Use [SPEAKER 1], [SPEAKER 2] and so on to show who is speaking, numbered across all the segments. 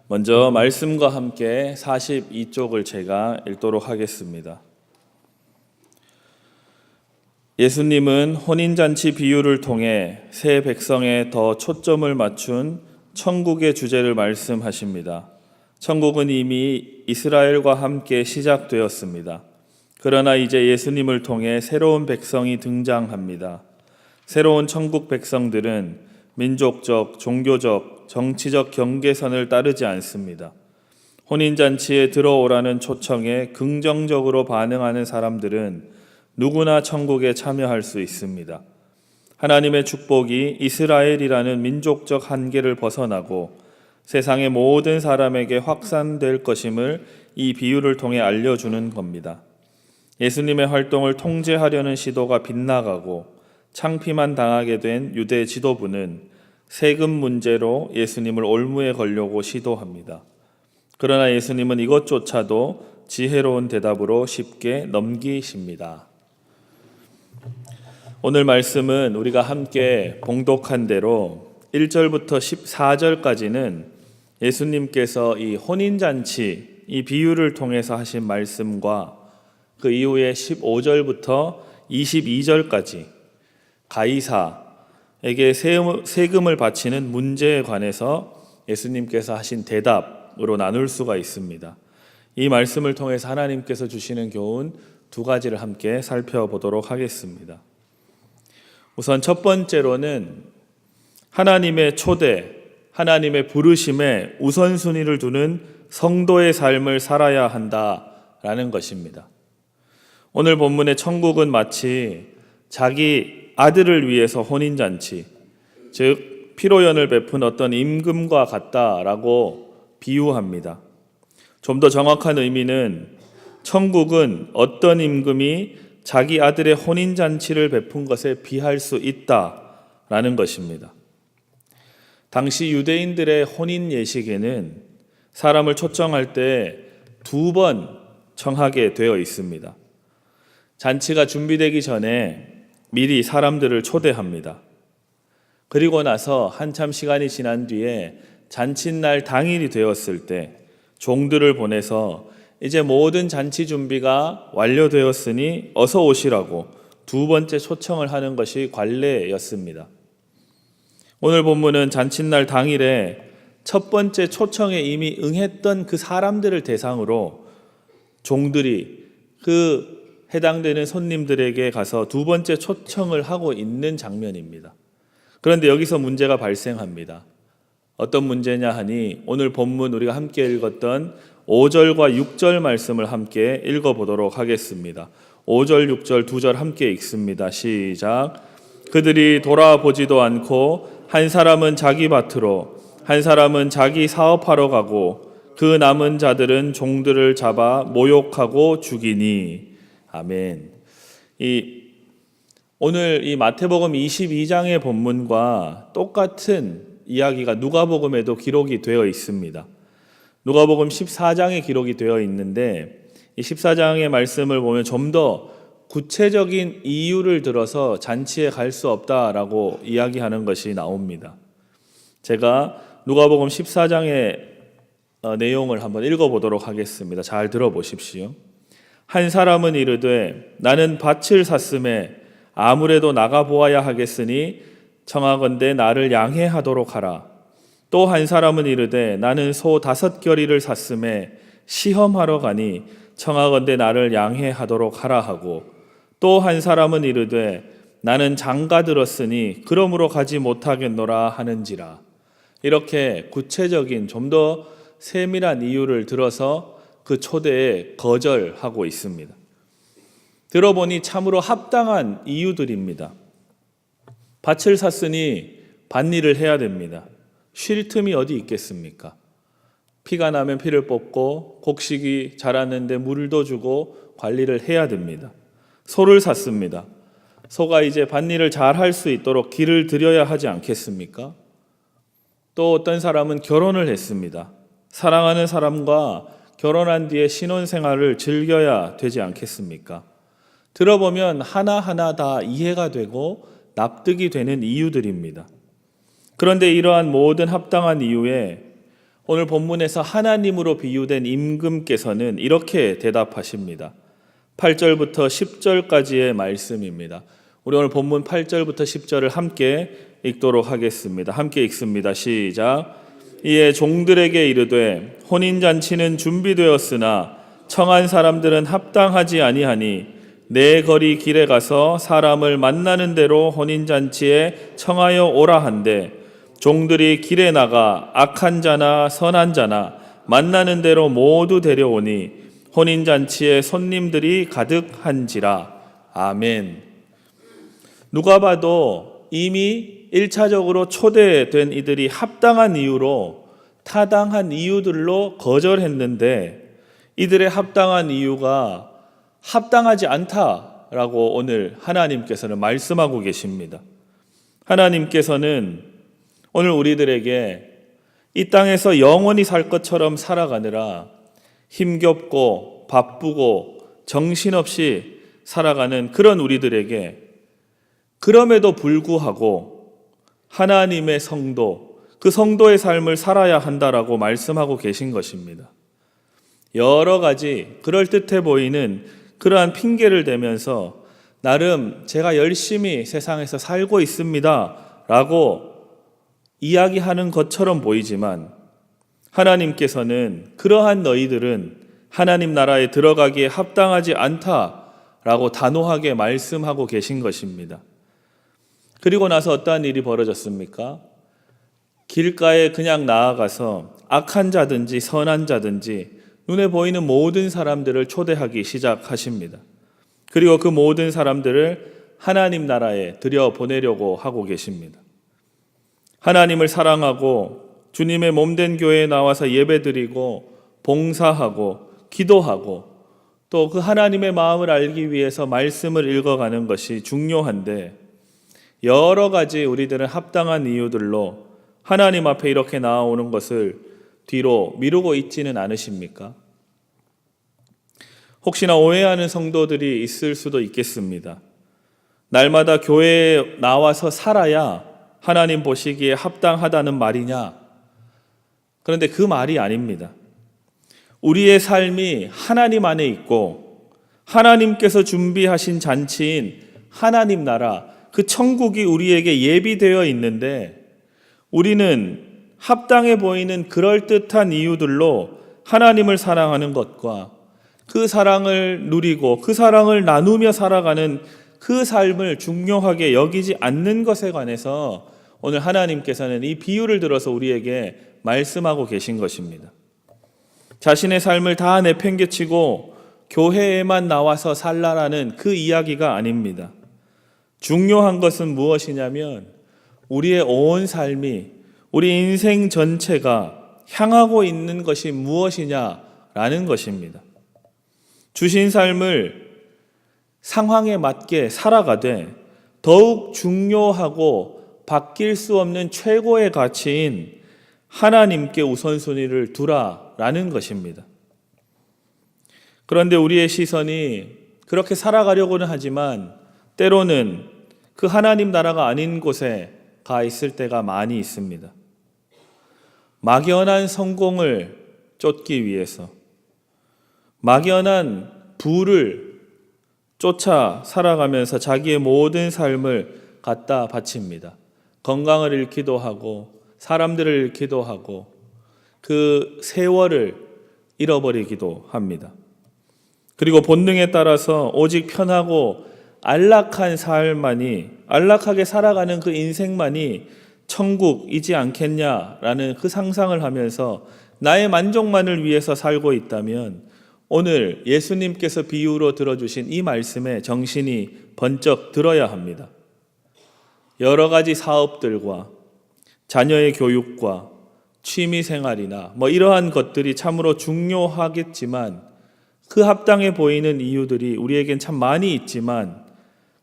[SPEAKER 1] 먼저 말씀과 함께 42쪽을 제가 읽도록 하겠습니다. 예수님은 혼인잔치 비유를 통해 새 백성에 더 초점을 맞춘 천국의 주제를 말씀하십니다. 천국은 이미 이스라엘과 함께 시작되었습니다. 그러나 이제 예수님을 통해 새로운 백성이 등장합니다. 새로운 천국 백성들은 민족적, 종교적, 정치적 경계선을 따르지 않습니다. 혼인잔치에 들어오라는 초청에 긍정적으로 반응하는 사람들은 누구나 천국에 참여할 수 있습니다. 하나님의 축복이 이스라엘이라는 민족적 한계를 벗어나고 세상의 모든 사람에게 확산될 것임을 이 비유를 통해 알려주는 겁니다. 예수님의 활동을 통제하려는 시도가 빗나가고 창피만 당하게 된 유대 지도부는 세금 문제로 예수님을 올무에 걸려고 시도합니다. 그러나 예수님은 이것조차도 지혜로운 대답으로 쉽게 넘기십니다. 오늘 말씀은 우리가 함께 봉독한 대로 1절부터 14절까지는 예수님께서 이 혼인잔치, 이 비유를 통해서 하신 말씀과 그 이후에 15절부터 22절까지 가이사에게 세금을 바치는 문제에 관해서 예수님께서 하신 대답으로 나눌 수가 있습니다. 이 말씀을 통해서 하나님께서 주시는 교훈 두 가지를 함께 살펴보도록 하겠습니다. 우선 첫 번째로는 하나님의 초대, 하나님의 부르심에 우선순위를 두는 성도의 삶을 살아야 한다라는 것입니다. 오늘 본문의 천국은 마치 자기 아들을 위해서 혼인잔치, 즉 피로연을 베푼 어떤 임금과 같다라고 비유합니다. 좀 더 정확한 의미는 천국은 어떤 임금이 자기 아들의 혼인잔치를 베푼 것에 비할 수 있다라는 것입니다. 당시 유대인들의 혼인 예식에는 사람을 초청할 때 2번 청하게 되어 있습니다. 잔치가 준비되기 전에 미리 사람들을 초대합니다. 그리고 나서 한참 시간이 지난 뒤에 잔칫날 당일이 되었을 때 종들을 보내서 이제 모든 잔치 준비가 완료되었으니 어서 오시라고 2번째 초청을 하는 것이 관례였습니다. 오늘 본문은 잔칫날 당일에 첫 번째 초청에 이미 응했던 그 사람들을 대상으로 종들이 그 해당되는 손님들에게 가서 2번째 초청을 하고 있는 장면입니다. 그런데 여기서 문제가 발생합니다. 어떤 문제냐 하니 오늘 본문 우리가 함께 읽었던 5절과 6절 말씀을 함께 읽어보도록 하겠습니다. 5절, 6절 두 절 함께 읽습니다. 시작. 그들이 돌아보지도 않고 한 사람은 자기 밭으로 한 사람은 자기 사업하러 가고 그 남은 자들은 종들을 잡아 모욕하고 죽이니. 아멘. 오늘 이 마태복음 22장의 본문과 똑같은 이야기가 누가복음에도 기록이 되어 있습니다. 누가복음 14장에 기록이 되어 있는데 이 14장의 말씀을 보면 좀 더 구체적인 이유를 들어서 잔치에 갈 수 없다라고 이야기하는 것이 나옵니다. 제가 누가복음 14장의 내용을 한번 읽어보도록 하겠습니다. 잘 들어보십시오. 한 사람은 이르되 나는 밭을 샀음에 아무래도 나가보아야 하겠으니 청하건대 나를 양해하도록 하라. 또 한 사람은 이르되 나는 소 5겨리를 샀음에 시험하러 가니 청하건대 나를 양해하도록 하라 하고 또 한 사람은 이르되 나는 장가 들었으니 그러므로 가지 못하겠노라 하는지라. 이렇게 구체적인 좀 더 세밀한 이유를 들어서 그 초대에 거절하고 있습니다. 들어보니 참으로 합당한 이유들입니다. 밭을 샀으니 밭일을 해야 됩니다. 쉴 틈이 어디 있겠습니까? 피가 나면 피를 뽑고 곡식이 자랐는데 물도 주고 관리를 해야 됩니다. 소를 샀습니다. 소가 이제 밭일을 잘 할 수 있도록 길을 들여야 하지 않겠습니까? 또 어떤 사람은 결혼을 했습니다. 사랑하는 사람과 결혼한 뒤에 신혼생활을 즐겨야 되지 않겠습니까? 들어보면 하나하나 다 이해가 되고 납득이 되는 이유들입니다. 그런데 이러한 모든 합당한 이유에 오늘 본문에서 하나님으로 비유된 임금께서는 이렇게 대답하십니다. 8절부터 10절까지의 말씀입니다. 우리 오늘 본문 8절부터 10절을 함께 읽도록 하겠습니다. 함께 읽습니다. 시작. 이에 종들에게 이르되 혼인잔치는 준비되었으나 청한 사람들은 합당하지 아니하니 내 거리 길에 가서 사람을 만나는 대로 혼인잔치에 청하여 오라 한데 종들이 길에 나가 악한 자나 선한 자나 만나는 대로 모두 데려오니 혼인잔치에 손님들이 가득한지라. 아멘. 누가 봐도 이미 1차적으로 초대된 이들이 합당한 이유로 타당한 이유들로 거절했는데 이들의 합당한 이유가 합당하지 않다라고 오늘 하나님께서는 말씀하고 계십니다. 하나님께서는 오늘 우리들에게 이 땅에서 영원히 살 것처럼 살아가느라 힘겹고 바쁘고 정신없이 살아가는 그런 우리들에게 그럼에도 불구하고 하나님의 성도, 그 성도의 삶을 살아야 한다라고 말씀하고 계신 것입니다. 여러 가지 그럴듯해 보이는 그러한 핑계를 대면서 나름 제가 열심히 세상에서 살고 있습니다 라고 이야기하는 것처럼 보이지만 하나님께서는 그러한 너희들은 하나님 나라에 들어가기에 합당하지 않다라고 단호하게 말씀하고 계신 것입니다. 그리고 나서 어떠한 일이 벌어졌습니까? 길가에 그냥 나아가서 악한 자든지 선한 자든지 눈에 보이는 모든 사람들을 초대하기 시작하십니다. 그리고 그 모든 사람들을 하나님 나라에 들여보내려고 하고 계십니다. 하나님을 사랑하고 주님의 몸된 교회에 나와서 예배드리고 봉사하고 기도하고 또 그 하나님의 마음을 알기 위해서 말씀을 읽어가는 것이 중요한데 여러 가지 우리들은 합당한 이유들로 하나님 앞에 이렇게 나아오는 것을 뒤로 미루고 있지는 않으십니까? 혹시나 오해하는 성도들이 있을 수도 있겠습니다. 날마다 교회에 나와서 살아야 하나님 보시기에 합당하다는 말이냐? 그런데 그 말이 아닙니다. 우리의 삶이 하나님 안에 있고 하나님께서 준비하신 잔치인 하나님 나라, 그 천국이 우리에게 예비되어 있는데 우리는 합당해 보이는 그럴듯한 이유들로 하나님을 사랑하는 것과 그 사랑을 누리고 그 사랑을 나누며 살아가는 그 삶을 중요하게 여기지 않는 것에 관해서 오늘 하나님께서는 이 비유를 들어서 우리에게 말씀하고 계신 것입니다. 자신의 삶을 다 내팽개치고 교회에만 나와서 살라라는 그 이야기가 아닙니다. 중요한 것은 무엇이냐면 우리의 온 삶이, 우리 인생 전체가 향하고 있는 것이 무엇이냐라는 것입니다. 주신 삶을 상황에 맞게 살아가되 더욱 중요하고 바뀔 수 없는 최고의 가치인 하나님께 우선순위를 두라라는 것입니다. 그런데 우리의 시선이 그렇게 살아가려고는 하지만 때로는 그 하나님 나라가 아닌 곳에 가 있을 때가 많이 있습니다. 막연한 성공을 쫓기 위해서, 막연한 부를 쫓아 살아가면서 자기의 모든 삶을 갖다 바칩니다. 건강을 잃기도 하고 사람들을 잃기도 하고 그 세월을 잃어버리기도 합니다. 그리고 본능에 따라서 오직 편하고 안락한 삶만이, 안락하게 살아가는 그 인생만이 천국이지 않겠냐라는 그 상상을 하면서 나의 만족만을 위해서 살고 있다면 오늘 예수님께서 비유로 들어주신 이 말씀에 정신이 번쩍 들어야 합니다. 여러 가지 사업들과 자녀의 교육과 취미생활이나 이러한 것들이 참으로 중요하겠지만 그 합당해 보이는 이유들이 우리에겐 참 많이 있지만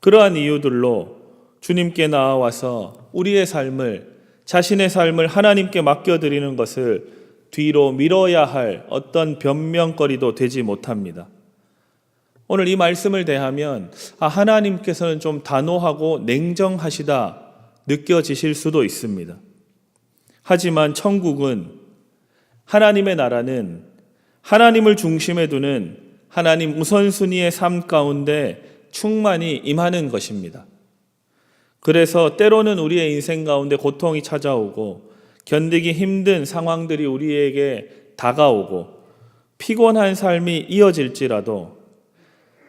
[SPEAKER 1] 그러한 이유들로 주님께 나와서 우리의 삶을, 자신의 삶을 하나님께 맡겨드리는 것을 뒤로 미뤄야 할 어떤 변명거리도 되지 못합니다. 오늘 이 말씀을 대하면 하나님께서는 좀 단호하고 냉정하시다 느껴지실 수도 있습니다. 하지만 천국은 하나님의 나라는 하나님을 중심에 두는 하나님 우선순위의 삶 가운데 충만히 임하는 것입니다. 그래서 때로는 우리의 인생 가운데 고통이 찾아오고 견디기 힘든 상황들이 우리에게 다가오고 피곤한 삶이 이어질지라도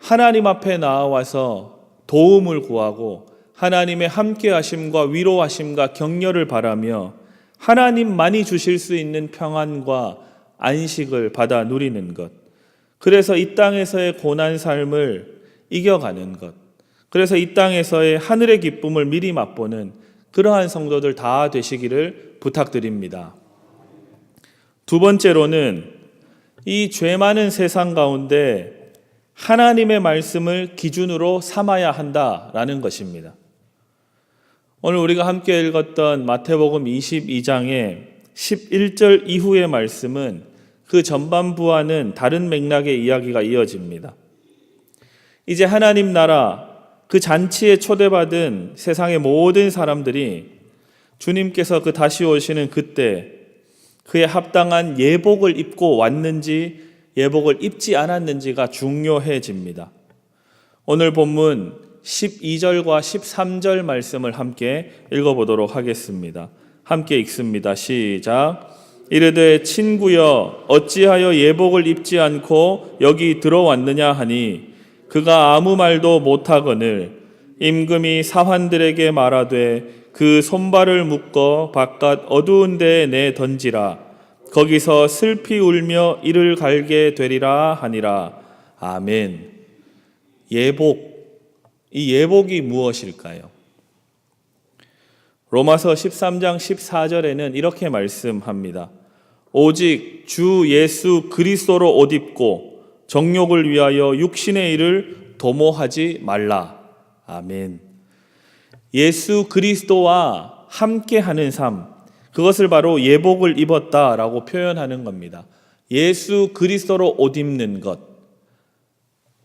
[SPEAKER 1] 하나님 앞에 나와서 도움을 구하고 하나님의 함께하심과 위로하심과 격려를 바라며 하나님만이 주실 수 있는 평안과 안식을 받아 누리는 것. 그래서 이 땅에서의 고난 삶을 이겨가는 것. 그래서 이 땅에서의 하늘의 기쁨을 미리 맛보는 그러한 성도들 다 되시기를 부탁드립니다. 두 번째로는 이 죄 많은 세상 가운데 하나님의 말씀을 기준으로 삼아야 한다라는 것입니다. 오늘 우리가 함께 읽었던 마태복음 22장의 11절 이후의 말씀은 그 전반부와는 다른 맥락의 이야기가 이어집니다. 이제 하나님 나라 그 잔치에 초대받은 세상의 모든 사람들이 주님께서 그 다시 오시는 그때 그에 합당한 예복을 입고 왔는지 예복을 입지 않았는지가 중요해집니다. 오늘 본문 12절과 13절 말씀을 함께 읽어보도록 하겠습니다. 함께 읽습니다. 시작. 이르되 친구여 어찌하여 예복을 입지 않고 여기 들어왔느냐 하니 그가 아무 말도 못하거늘 임금이 사환들에게 말하되 그 손발을 묶어 바깥 어두운 데에 내 던지라. 거기서 슬피 울며 이를 갈게 되리라 하니라. 아멘. 예복. 이 예복이 무엇일까요? 로마서 13장 14절에는 이렇게 말씀합니다. 오직 주 예수 그리스도로 옷 입고 정욕을 위하여 육신의 일을 도모하지 말라. 아멘. 예수 그리스도와 함께하는 삶, 그것을 바로 예복을 입었다라고 표현하는 겁니다. 예수 그리스도로 옷 입는 것,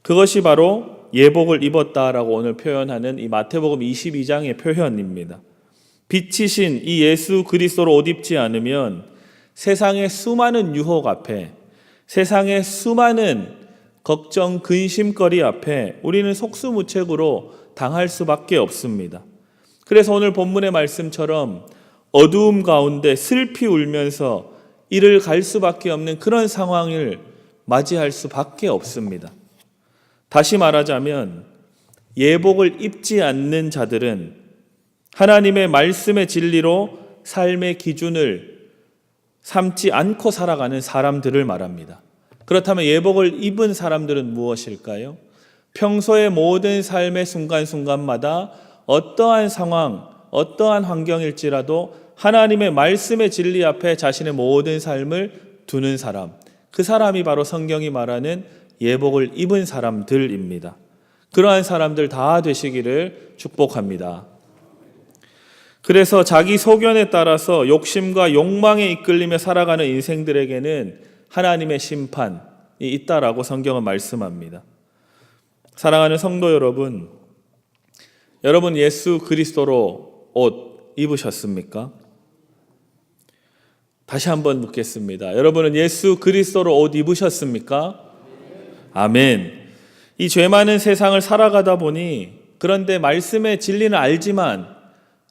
[SPEAKER 1] 그것이 바로 예복을 입었다라고 오늘 표현하는 이 마태복음 22장의 표현입니다. 빛이신 이 예수 그리스도로 옷 입지 않으면 세상의 수많은 유혹 앞에, 세상의 수많은 걱정, 근심거리 앞에 우리는 속수무책으로 당할 수밖에 없습니다. 그래서 오늘 본문의 말씀처럼 어두움 가운데 슬피 울면서 이를 갈 수밖에 없는 그런 상황을 맞이할 수밖에 없습니다. 다시 말하자면 예복을 입지 않는 자들은 하나님의 말씀의 진리로 삶의 기준을 삼지 않고 살아가는 사람들을 말합니다. 그렇다면 예복을 입은 사람들은 무엇일까요? 평소의 모든 삶의 순간순간마다 어떠한 상황, 어떠한 환경일지라도 하나님의 말씀의 진리 앞에 자신의 모든 삶을 두는 사람, 그 사람이 바로 성경이 말하는 예복을 입은 사람들입니다. 그러한 사람들 다 되시기를 축복합니다. 그래서 자기 소견에 따라서 욕심과 욕망에 이끌리며 살아가는 인생들에게는 하나님의 심판이 있다라고 성경은 말씀합니다. 사랑하는 성도 여러분, 여러분 예수 그리스도로 옷 입으셨습니까? 다시 한번 묻겠습니다. 여러분은 예수 그리스도로 옷 입으셨습니까? 아멘. 이 죄 많은 세상을 살아가다 보니 그런데 말씀의 진리는 알지만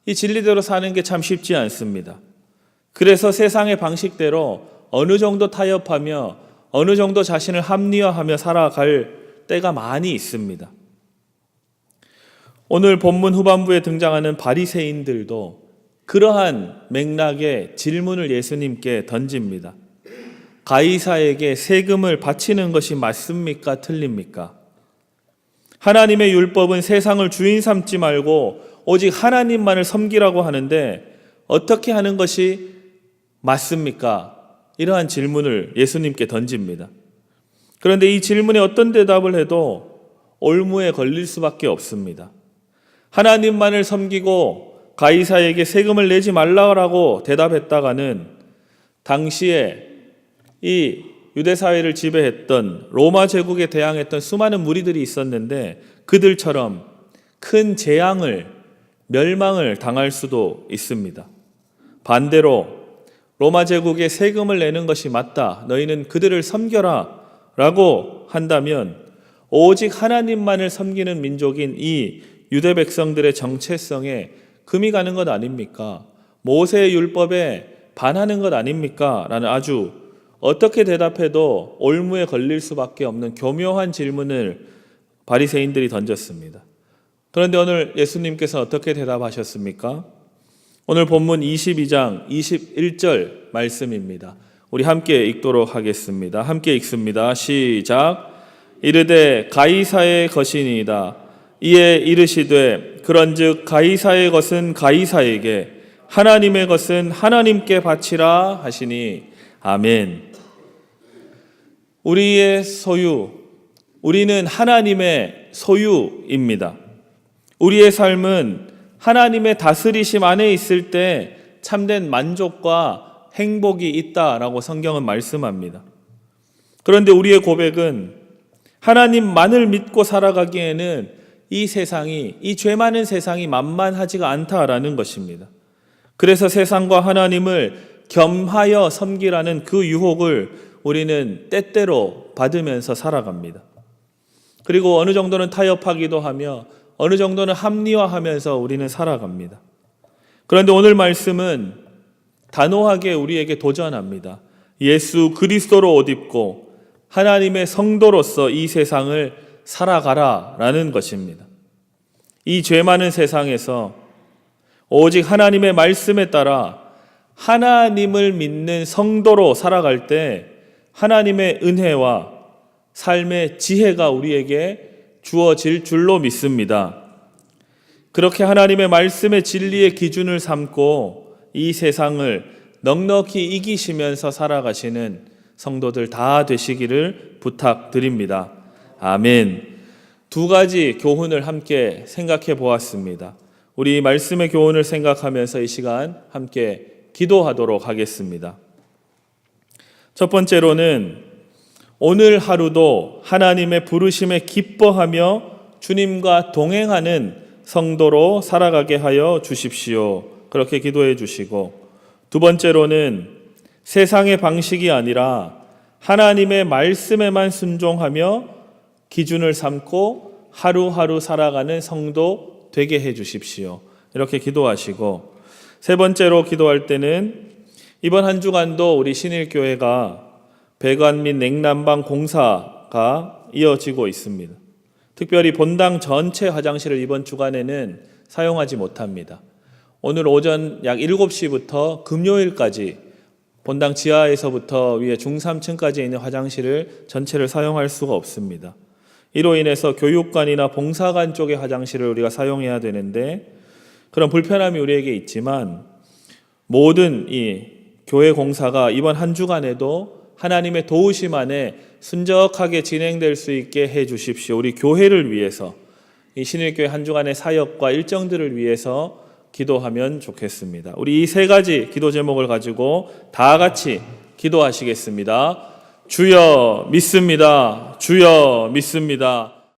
[SPEAKER 1] 이 진리대로 사는 게 참 쉽지 않습니다. 그래서 세상의 방식대로 어느 정도 타협하며 어느 정도 자신을 합리화하며 살아갈 때가 많이 있습니다. 오늘 본문 후반부에 등장하는 바리새인들도 그러한 맥락의 질문을 예수님께 던집니다. 가이사에게 세금을 바치는 것이 맞습니까? 틀립니까? 하나님의 율법은 세상을 주인 삼지 말고 오직 하나님만을 섬기라고 하는데 어떻게 하는 것이 맞습니까? 이러한 질문을 예수님께 던집니다. 그런데 이 질문에 어떤 대답을 해도 올무에 걸릴 수밖에 없습니다. 하나님만을 섬기고 가이사에게 세금을 내지 말라고 대답했다가는 당시에 이 유대사회를 지배했던 로마 제국에 대항했던 수많은 무리들이 있었는데 그들처럼 큰 재앙을, 멸망을 당할 수도 있습니다. 반대로 로마 제국에 세금을 내는 것이 맞다. 너희는 그들을 섬겨라. 라고 한다면 오직 하나님만을 섬기는 민족인 이 유대 백성들의 정체성에 금이 가는 것 아닙니까? 모세의 율법에 반하는 것 아닙니까? 라는 아주 어떻게 대답해도 올무에 걸릴 수밖에 없는 교묘한 질문을 바리새인들이 던졌습니다. 그런데 오늘 예수님께서 어떻게 대답하셨습니까? 오늘 본문 22장 21절 말씀입니다. 우리 함께 읽도록 하겠습니다. 함께 읽습니다. 시작. 이르되 가이사의 것이니이다. 이에 이르시되 그런즉 가이사의 것은 가이사에게, 하나님의 것은 하나님께 바치라 하시니. 아멘. 우리의 소유, 우리는 하나님의 소유입니다. 우리의 삶은 하나님의 다스리심 안에 있을 때 참된 만족과 행복이 있다라고 성경은 말씀합니다. 그런데 우리의 고백은 하나님만을 믿고 살아가기에는 이 세상이, 이 죄 많은 세상이 만만하지가 않다라는 것입니다. 그래서 세상과 하나님을 겸하여 섬기라는 그 유혹을 우리는 때때로 받으면서 살아갑니다. 그리고 어느 정도는 타협하기도 하며 어느 정도는 합리화하면서 우리는 살아갑니다. 그런데 오늘 말씀은 단호하게 우리에게 도전합니다. 예수 그리스도로 옷 입고 하나님의 성도로서 이 세상을 살아가라라는 것입니다. 이 죄 많은 세상에서 오직 하나님의 말씀에 따라 하나님을 믿는 성도로 살아갈 때 하나님의 은혜와 삶의 지혜가 우리에게 주어질 줄로 믿습니다. 그렇게 하나님의 말씀의 진리의 기준을 삼고 이 세상을 넉넉히 이기시면서 살아가시는 성도들 다 되시기를 부탁드립니다. 아멘. 두 가지 교훈을 함께 생각해 보았습니다. 우리 말씀의 교훈을 생각하면서 이 시간 함께 기도하도록 하겠습니다. 첫 번째로는 오늘 하루도 하나님의 부르심에 기뻐하며 주님과 동행하는 성도로 살아가게 하여 주십시오. 그렇게 기도해 주시고, 두 번째로는 세상의 방식이 아니라 하나님의 말씀에만 순종하며 기준을 삼고 하루하루 살아가는 성도 되게 해 주십시오. 이렇게 기도하시고, 세 번째로 기도할 때는 이번 한 주간도 우리 신일교회가 배관 및 냉난방 공사가 이어지고 있습니다. 특별히 본당 전체 화장실을 이번 주간에는 사용하지 못합니다. 오늘 오전 약 7시부터 금요일까지 본당 지하에서부터 위에 중3층까지 있는 화장실을 전체를 사용할 수가 없습니다. 이로 인해서 교육관이나 봉사관 쪽의 화장실을 우리가 사용해야 되는데 그런 불편함이 우리에게 있지만 모든 이 교회 공사가 이번 한 주간에도 하나님의 도우심 안에 순적하게 진행될 수 있게 해 주십시오. 우리 교회를 위해서, 이 신일교회 한 주간의 사역과 일정들을 위해서 기도하면 좋겠습니다. 우리 이 세 가지 기도 제목을 가지고 다 같이 기도하시겠습니다. 주여 믿습니다. 주여 믿습니다.